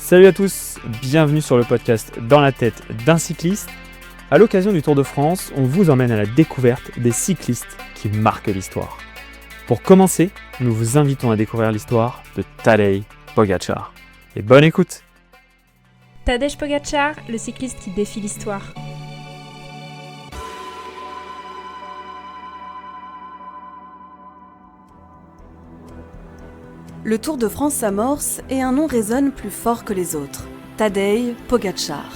Salut à tous, bienvenue sur le podcast Dans la tête d'un cycliste. À l'occasion du Tour de France, on vous emmène à la découverte des cyclistes qui marquent l'histoire. Pour commencer, nous vous invitons à découvrir l'histoire de Tadej Pogačar. Et bonne écoute! Tadej Pogačar, le cycliste qui défie l'histoire. Le Tour de France s'amorce et un nom résonne plus fort que les autres. Tadej Pogačar.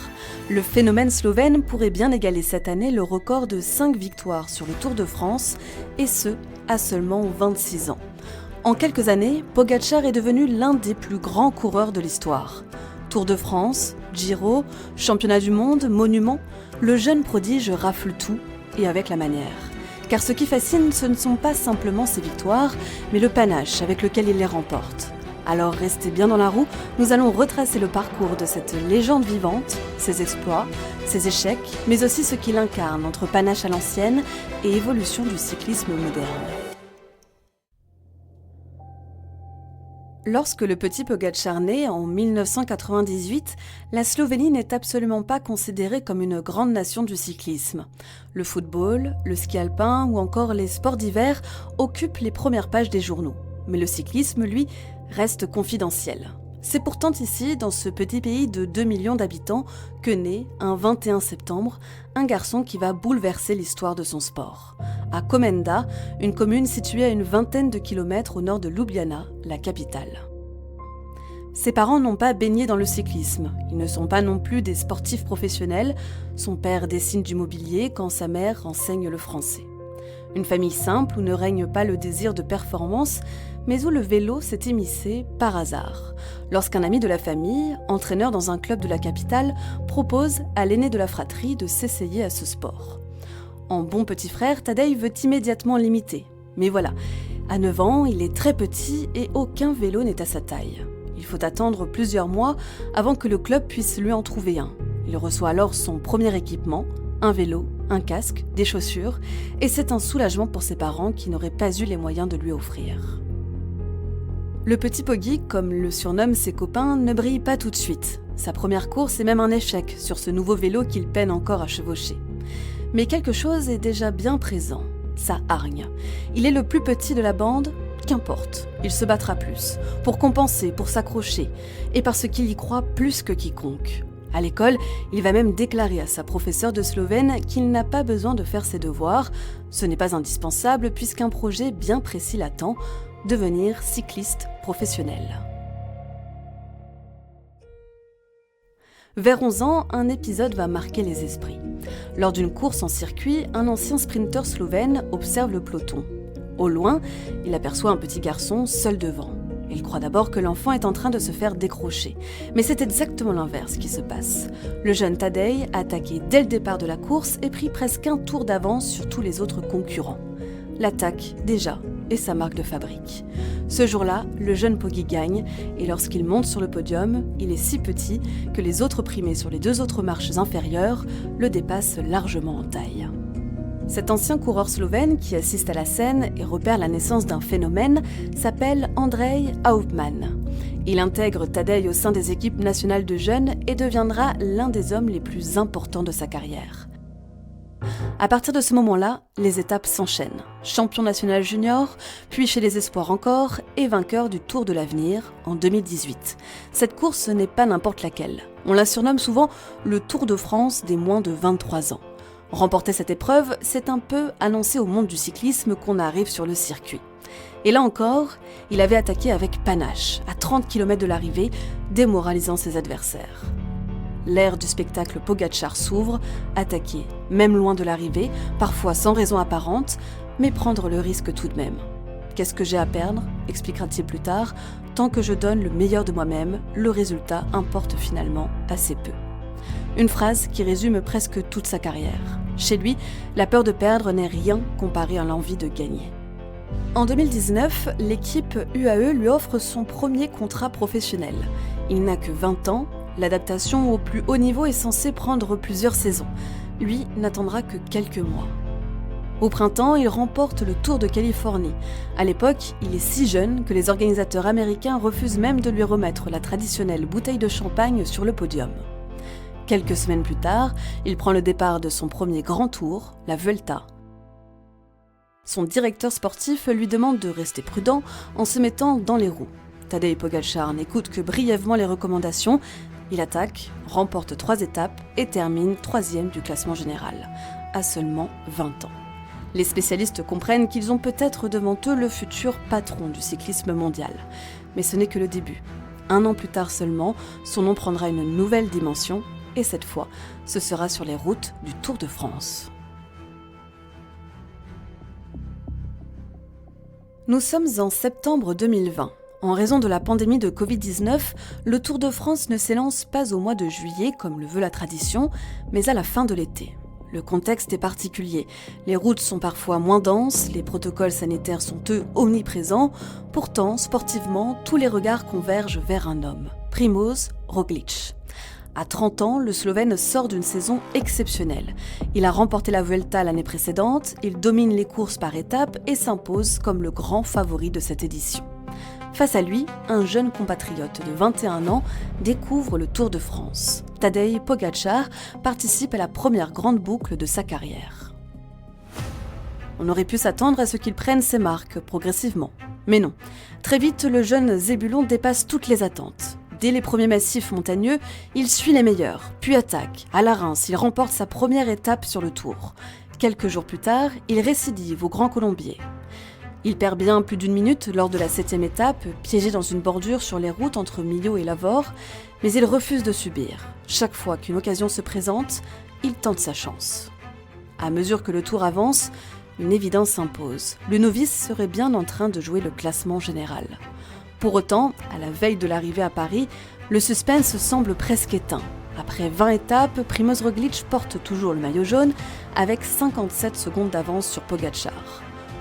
Le phénomène slovène pourrait bien égaler cette année le record de 5 victoires sur le Tour de France, et ce, à seulement 26 ans. En quelques années, Pogačar est devenu l'un des plus grands coureurs de l'histoire. Tour de France, Giro, championnat du monde, monument, le jeune prodige rafle tout, et avec la manière. Car ce qui fascine, ce ne sont pas simplement ses victoires, mais le panache avec lequel il les remporte. Alors restez bien dans la roue, nous allons retracer le parcours de cette légende vivante, ses exploits, ses échecs, mais aussi ce qu'il incarne entre panache à l'ancienne et évolution du cyclisme moderne. Lorsque le petit Pogačar naît en 1998, la Slovénie n'est absolument pas considérée comme une grande nation du cyclisme. Le football, le ski alpin ou encore les sports d'hiver occupent les premières pages des journaux. Mais le cyclisme, lui, reste confidentiel. C'est pourtant ici, dans ce petit pays de 2 millions d'habitants, que naît, un 21 septembre, un garçon qui va bouleverser l'histoire de son sport. À Komenda, une commune située à une vingtaine de kilomètres au nord de Ljubljana, la capitale. Ses parents n'ont pas baigné dans le cyclisme. Ils ne sont pas non plus des sportifs professionnels. Son père dessine du mobilier quand sa mère enseigne le français. Une famille simple où ne règne pas le désir de performance, mais où le vélo s'est émissé par hasard, lorsqu'un ami de la famille, entraîneur dans un club de la capitale, propose à l'aîné de la fratrie de s'essayer à ce sport. En bon petit frère, Tadej veut immédiatement l'imiter. Mais voilà, à 9 ans, il est très petit et aucun vélo n'est à sa taille. Il faut attendre plusieurs mois avant que le club puisse lui en trouver un. Il reçoit alors son premier équipement, un vélo, un casque, des chaussures, et c'est un soulagement pour ses parents qui n'auraient pas eu les moyens de lui offrir. Le petit Poggy, comme le surnomment ses copains, ne brille pas tout de suite. Sa première course est même un échec sur ce nouveau vélo qu'il peine encore à chevaucher. Mais quelque chose est déjà bien présent, sa hargne. Il est le plus petit de la bande, qu'importe, il se battra plus, pour compenser, pour s'accrocher, et parce qu'il y croit plus que quiconque. À l'école, il va même déclarer à sa professeure de slovène qu'il n'a pas besoin de faire ses devoirs. Ce n'est pas indispensable puisqu'un projet bien précis l'attend, devenir cycliste professionnel. Vers 11 ans, un épisode va marquer les esprits. Lors d'une course en circuit, un ancien sprinter slovène observe le peloton. Au loin, il aperçoit un petit garçon seul devant. Il croit d'abord que l'enfant est en train de se faire décrocher. Mais c'est exactement l'inverse qui se passe. Le jeune Tadej a attaqué dès le départ de la course et pris presque un tour d'avance sur tous les autres concurrents. L'attaque, déjà, est sa marque de fabrique. Ce jour-là, le jeune Poggy gagne et lorsqu'il monte sur le podium, il est si petit que les autres primés sur les 2 autres marches inférieures le dépassent largement en taille. Cet ancien coureur slovène qui assiste à la scène et repère la naissance d'un phénomène s'appelle Andrej Hauptmann. Il intègre Tadej au sein des équipes nationales de jeunes et deviendra l'un des hommes les plus importants de sa carrière. À partir de ce moment-là, les étapes s'enchaînent. Champion national junior, puis chez les espoirs encore, et vainqueur du Tour de l'Avenir en 2018. Cette course n'est pas n'importe laquelle. On la surnomme souvent le Tour de France des moins de 23 ans. Remporter cette épreuve, c'est un peu annoncer au monde du cyclisme qu'on arrive sur le circuit. Et là encore, il avait attaqué avec panache, à 30 km de l'arrivée, démoralisant ses adversaires. L'ère du spectacle Pogačar s'ouvre, attaquer, même loin de l'arrivée, parfois sans raison apparente, mais prendre le risque tout de même. Qu'est-ce que j'ai à perdre, expliquera-t-il plus tard, tant que je donne le meilleur de moi-même, le résultat importe finalement assez peu. Une phrase qui résume presque toute sa carrière. Chez lui, la peur de perdre n'est rien comparé à l'envie de gagner. En 2019, l'équipe UAE lui offre son premier contrat professionnel. Il n'a que 20 ans, l'adaptation au plus haut niveau est censée prendre plusieurs saisons. Lui n'attendra que quelques mois. Au printemps, il remporte le Tour de Californie. À l'époque, il est si jeune que les organisateurs américains refusent même de lui remettre la traditionnelle bouteille de champagne sur le podium. Quelques semaines plus tard, il prend le départ de son premier grand tour, la Vuelta. Son directeur sportif lui demande de rester prudent en se mettant dans les roues. Tadej Pogačar n'écoute que brièvement les recommandations. Il attaque, remporte 3 étapes et termine 3e du classement général, à seulement 20 ans. Les spécialistes comprennent qu'ils ont peut-être devant eux le futur patron du cyclisme mondial. Mais ce n'est que le début. 1 an plus tard seulement, son nom prendra une nouvelle dimension, et cette fois, ce sera sur les routes du Tour de France. Nous sommes en septembre 2020. En raison de la pandémie de Covid-19, le Tour de France ne s'élance pas au mois de juillet, comme le veut la tradition, mais à la fin de l'été. Le contexte est particulier. Les routes sont parfois moins denses, les protocoles sanitaires sont eux omniprésents. Pourtant, sportivement, tous les regards convergent vers un homme, Primož Roglič. À 30 ans, le Slovène sort d'une saison exceptionnelle. Il a remporté la Vuelta l'année précédente, il domine les courses par étapes et s'impose comme le grand favori de cette édition. Face à lui, un jeune compatriote de 21 ans découvre le Tour de France. Tadej Pogačar participe à la première grande boucle de sa carrière. On aurait pu s'attendre à ce qu'il prenne ses marques progressivement. Mais non. Très vite, le jeune Zébulon dépasse toutes les attentes. Dès les premiers massifs montagneux, il suit les meilleurs, puis attaque. À la Reims, il remporte sa première étape sur le Tour. Quelques jours plus tard, il récidive au Grand Colombier. Il perd bien plus d'1 minute lors de la 7e étape, piégé dans une bordure sur les routes entre Millau et Lavore, mais il refuse de subir. Chaque fois qu'une occasion se présente, il tente sa chance. À mesure que le Tour avance, une évidence s'impose. Le novice serait bien en train de jouer le classement général. Pour autant, à la veille de l'arrivée à Paris, le suspense semble presque éteint. Après 20 étapes, Primož Roglič porte toujours le maillot jaune, avec 57 secondes d'avance sur Pogačar.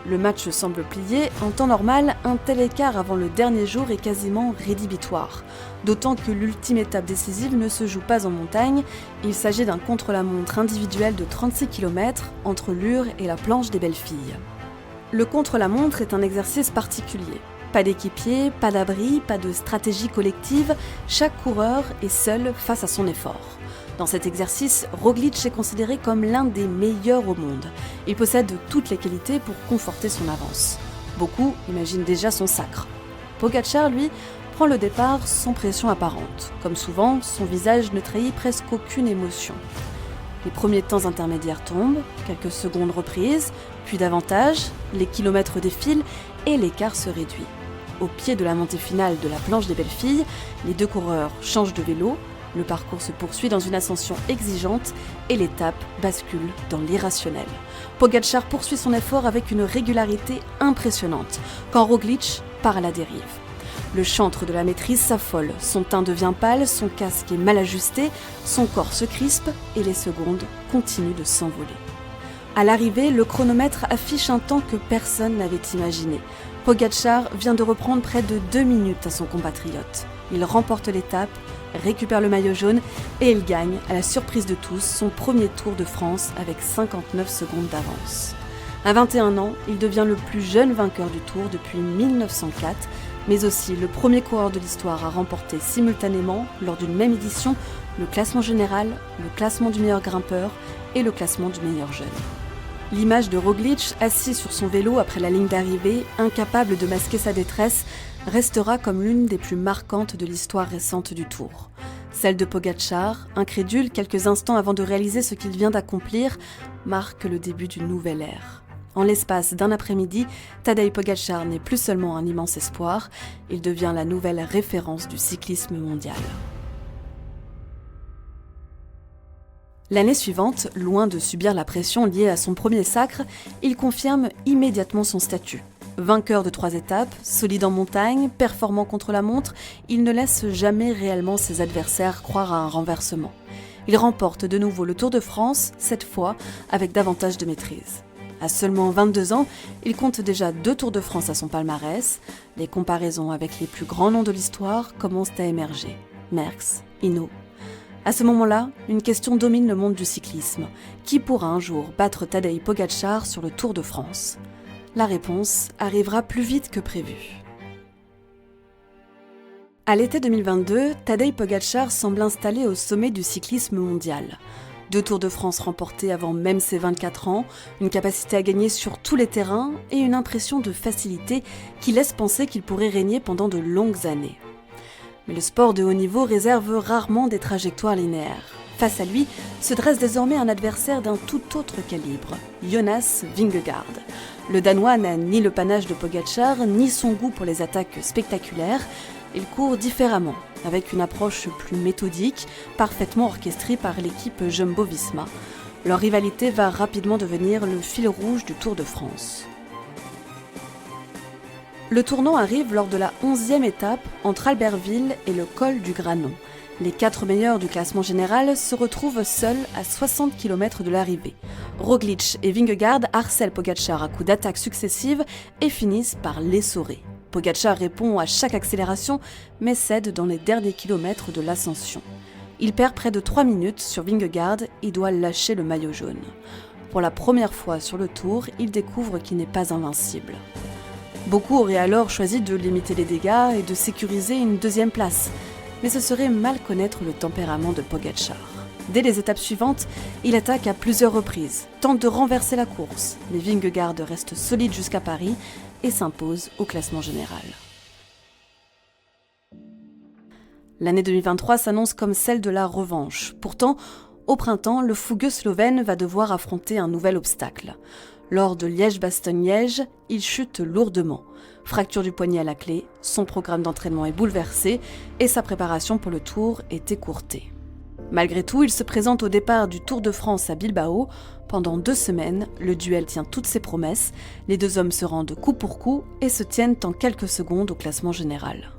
Le match semble plié. En temps normal, un tel écart avant le dernier jour est quasiment rédhibitoire. D'autant que l'ultime étape décisive ne se joue pas en montagne. Il s'agit d'un contre-la-montre individuel de 36 km entre Lure et la planche des Belles-Filles. Le contre-la-montre est un exercice particulier. Pas d'équipier, pas d'abri, pas de stratégie collective. Chaque coureur est seul face à son effort. Dans cet exercice, Roglič est considéré comme l'un des meilleurs au monde. Il possède toutes les qualités pour conforter son avance. Beaucoup imaginent déjà son sacre. Pogačar, lui, prend le départ sans pression apparente. Comme souvent, son visage ne trahit presque aucune émotion. Les premiers temps intermédiaires tombent, quelques secondes reprises, puis davantage, les kilomètres défilent et l'écart se réduit. Au pied de la montée finale de la planche des Belles-Filles, les 2 coureurs changent de vélo. Le parcours se poursuit dans une ascension exigeante et l'étape bascule dans l'irrationnel. Pogačar poursuit son effort avec une régularité impressionnante, quand Roglič part à la dérive. Le chantre de la maîtrise s'affole, son teint devient pâle, son casque est mal ajusté, son corps se crispe et les secondes continuent de s'envoler. À l'arrivée, le chronomètre affiche un temps que personne n'avait imaginé. Pogačar vient de reprendre près de 2 minutes à son compatriote. Il remporte l'étape, récupère le maillot jaune et il gagne, à la surprise de tous, son premier Tour de France avec 59 secondes d'avance. À 21 ans, il devient le plus jeune vainqueur du Tour depuis 1904, mais aussi le premier coureur de l'histoire à remporter simultanément, lors d'une même édition, le classement général, le classement du meilleur grimpeur et le classement du meilleur jeune. L'image de Roglič, assis sur son vélo après la ligne d'arrivée, incapable de masquer sa détresse, restera comme l'une des plus marquantes de l'histoire récente du Tour. Celle de Pogačar, incrédule quelques instants avant de réaliser ce qu'il vient d'accomplir, marque le début d'une nouvelle ère. En l'espace d'un après-midi, Tadej Pogačar n'est plus seulement un immense espoir, il devient la nouvelle référence du cyclisme mondial. L'année suivante, loin de subir la pression liée à son premier sacre, il confirme immédiatement son statut. Vainqueur de 3 étapes, solide en montagne, performant contre la montre, il ne laisse jamais réellement ses adversaires croire à un renversement. Il remporte de nouveau le Tour de France, cette fois avec davantage de maîtrise. À seulement 22 ans, il compte déjà 2 Tours de France à son palmarès. Les comparaisons avec les plus grands noms de l'histoire commencent à émerger. Merckx, Hinault. À ce moment-là, une question domine le monde du cyclisme. Qui pourra un jour battre Tadej Pogačar sur le Tour de France ? La réponse arrivera plus vite que prévu. À l'été 2022, Tadej Pogačar semble installé au sommet du cyclisme mondial. 2 Tours de France remportés avant même ses 24 ans, une capacité à gagner sur tous les terrains et une impression de facilité qui laisse penser qu'il pourrait régner pendant de longues années. Mais le sport de haut niveau réserve rarement des trajectoires linéaires. Face à lui se dresse désormais un adversaire d'un tout autre calibre, Jonas Vingegaard. Le Danois n'a ni le panache de Pogačar, ni son goût pour les attaques spectaculaires. Il court différemment, avec une approche plus méthodique, parfaitement orchestrée par l'équipe Jumbo-Visma. Leur rivalité va rapidement devenir le fil rouge du Tour de France. Le tournant arrive lors de la 11e étape entre Albertville et le col du Granon. Les 4 meilleurs du classement général se retrouvent seuls à 60 km de l'arrivée. Roglič et Vingegaard harcèlent Pogačar à coups d'attaques successives et finissent par l'essorer. Pogačar répond à chaque accélération, mais cède dans les derniers kilomètres de l'ascension. Il perd près de 3 minutes sur Vingegaard et doit lâcher le maillot jaune. Pour la première fois sur le Tour, il découvre qu'il n'est pas invincible. Beaucoup auraient alors choisi de limiter les dégâts et de sécuriser une 2e place, mais ce serait mal connaître le tempérament de Pogačar. Dès les étapes suivantes, il attaque à plusieurs reprises, tente de renverser la course, mais Vingegaard reste solide jusqu'à Paris et s'impose au classement général. L'année 2023 s'annonce comme celle de la revanche. Pourtant, au printemps, le fougueux Slovène va devoir affronter un nouvel obstacle. Lors de Liège-Bastogne-Liège, il chute lourdement. Fracture du poignet à la clé, son programme d'entraînement est bouleversé et sa préparation pour le Tour est écourtée. Malgré tout, il se présente au départ du Tour de France à Bilbao. Pendant 2 semaines, le duel tient toutes ses promesses. Les 2 hommes se rendent coup pour coup et se tiennent en quelques secondes au classement général.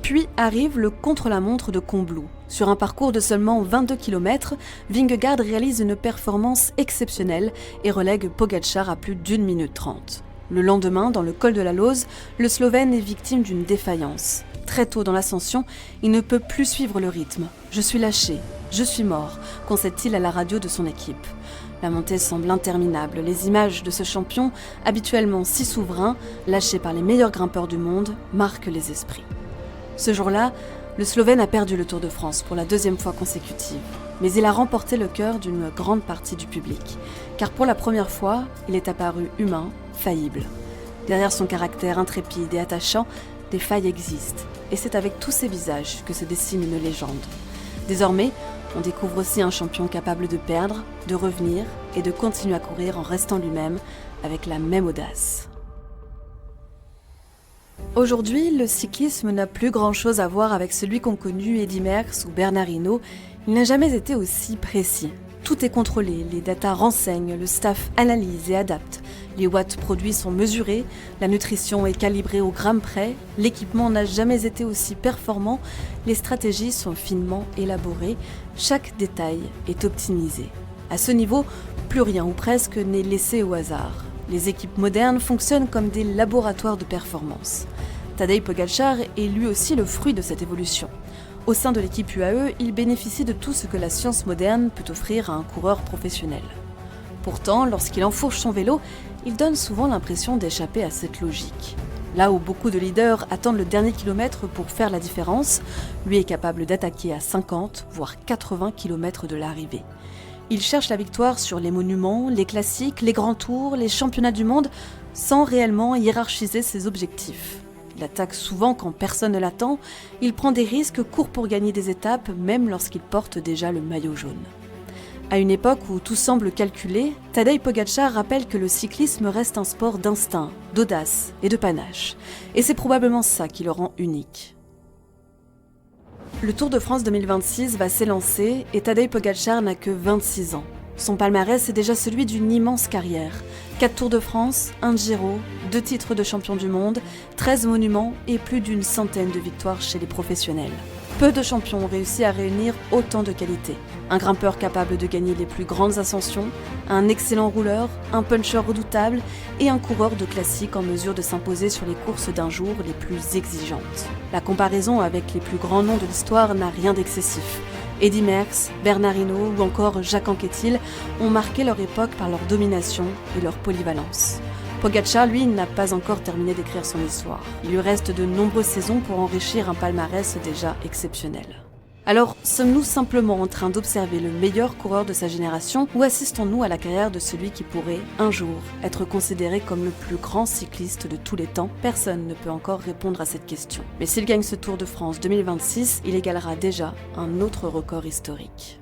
Puis arrive le contre-la-montre de Combloux. Sur un parcours de seulement 22 km, Vingegaard réalise une performance exceptionnelle et relègue Pogačar à plus d'1 minute 30. Le lendemain, dans le col de la Lose, le Slovène est victime d'une défaillance. Très tôt dans l'ascension, il ne peut plus suivre le rythme. « Je suis lâché, je suis mort », concède-t-il à la radio de son équipe. La montée semble interminable. Les images de ce champion, habituellement si souverain, lâché par les meilleurs grimpeurs du monde, marquent les esprits. Ce jour-là, le Slovène a perdu le Tour de France pour la 2e fois consécutive. Mais il a remporté le cœur d'une grande partie du public. Car pour la première fois, il est apparu humain, faillible. Derrière son caractère intrépide et attachant, des failles existent. Et c'est avec tous ces visages que se dessine une légende. Désormais, on découvre aussi un champion capable de perdre, de revenir et de continuer à courir en restant lui-même, avec la même audace. Aujourd'hui, le cyclisme n'a plus grand-chose à voir avec celui qu'ont connu Eddy Merckx ou Bernard Hinault. Il n'a jamais été aussi précis. Tout est contrôlé, les datas renseignent, le staff analyse et adapte. Les watts produits sont mesurés, la nutrition est calibrée au gramme près, l'équipement n'a jamais été aussi performant, les stratégies sont finement élaborées, chaque détail est optimisé. À ce niveau, plus rien ou presque n'est laissé au hasard. Les équipes modernes fonctionnent comme des laboratoires de performance. Tadej Pogačar est lui aussi le fruit de cette évolution. Au sein de l'équipe UAE, il bénéficie de tout ce que la science moderne peut offrir à un coureur professionnel. Pourtant, lorsqu'il enfourche son vélo, il donne souvent l'impression d'échapper à cette logique. Là où beaucoup de leaders attendent le dernier kilomètre pour faire la différence, lui est capable d'attaquer à 50, voire 80 km de l'arrivée. Il cherche la victoire sur les monuments, les classiques, les grands tours, les championnats du monde, sans réellement hiérarchiser ses objectifs. Il attaque souvent quand personne ne l'attend, il prend des risques, court pour gagner des étapes, même lorsqu'il porte déjà le maillot jaune. À une époque où tout semble calculé, Tadej Pogačar rappelle que le cyclisme reste un sport d'instinct, d'audace et de panache. Et c'est probablement ça qui le rend unique. Le Tour de France 2026 va s'élancer et Tadej Pogačar n'a que 26 ans. Son palmarès est déjà celui d'une immense carrière. 4 Tours de France, 1 Giro, 2 titres de champion du monde, 13 monuments et plus d'une centaine de victoires chez les professionnels. Peu de champions ont réussi à réunir autant de qualités. Un grimpeur capable de gagner les plus grandes ascensions, un excellent rouleur, un puncher redoutable et un coureur de classique en mesure de s'imposer sur les courses d'un jour les plus exigeantes. La comparaison avec les plus grands noms de l'histoire n'a rien d'excessif. Eddy Merckx, Bernard Hinault ou encore Jacques Anquetil ont marqué leur époque par leur domination et leur polyvalence. Pogačar, lui, n'a pas encore terminé d'écrire son histoire. Il lui reste de nombreuses saisons pour enrichir un palmarès déjà exceptionnel. Alors, sommes-nous simplement en train d'observer le meilleur coureur de sa génération ou assistons-nous à la carrière de celui qui pourrait, un jour, être considéré comme le plus grand cycliste de tous les temps? Personne ne peut encore répondre à cette question. Mais s'il gagne ce Tour de France 2026, il égalera déjà un autre record historique.